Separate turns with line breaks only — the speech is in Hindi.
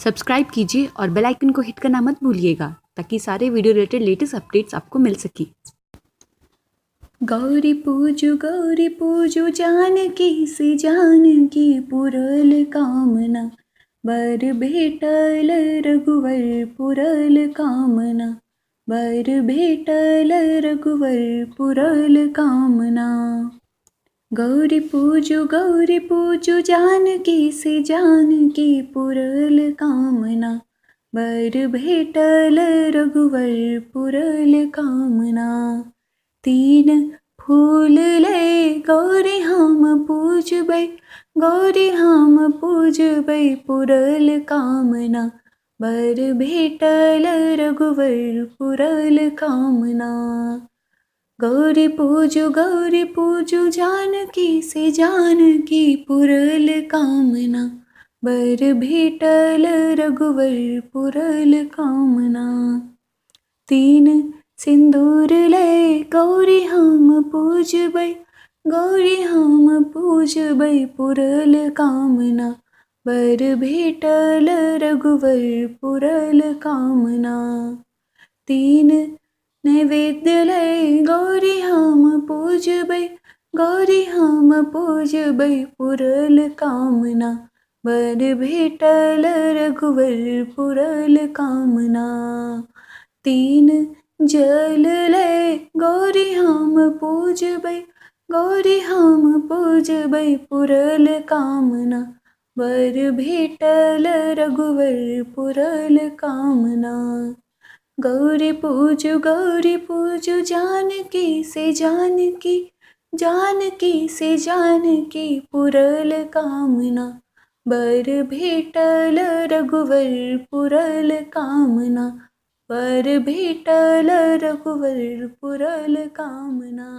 सब्सक्राइब कीजिए और बेल आइकन को हिट करना मत भूलिएगा ताकि सारे वीडियो रिलेटेड लेटेस्ट अपडेट्स आपको मिल सके। गौरी पूजू जानकी से जानकी पुरल कामना, बर भेटल रघुवर पुरल कामना, बर भेटल रघुवर पुरल कामना। गौरी पूजू जानकी से जानकी पुरल कामना, बर भेटल रघुवर पुरल कामना। तीन फूल ले गौरी हम पूजबै, गौरी हम पूजबै पुरल कामना, बर भेटल रघुवर पुरल कामना। गौरी पूजू जानकी से जानकी पुरल कामना, बर भेटल रघुवर पुरल कामना। तीन सिंदूर ले गौरी हम पूजबै, गौरी हम पूजबै पुरल कामना, बर भेटल रघुवर पुरल कामना। तीन नैवेद्य ले गौरी हम पूजबै, गौरी हम पूजबै पुरल कामना, बर भेटल रघुवर पुरल कामना। तीन जल ले गौरी हम पूजबै, गौरी हम पूजबै पुरल कामना, बर भेटल रघुवर पुरल कामना। गौरी पूजू जानकी से जानकी, जानकी से जानकी पुरल कामना, बर भेटल रघुवर पुरल कामना, बर भेटल रघुवर पुरल कामना।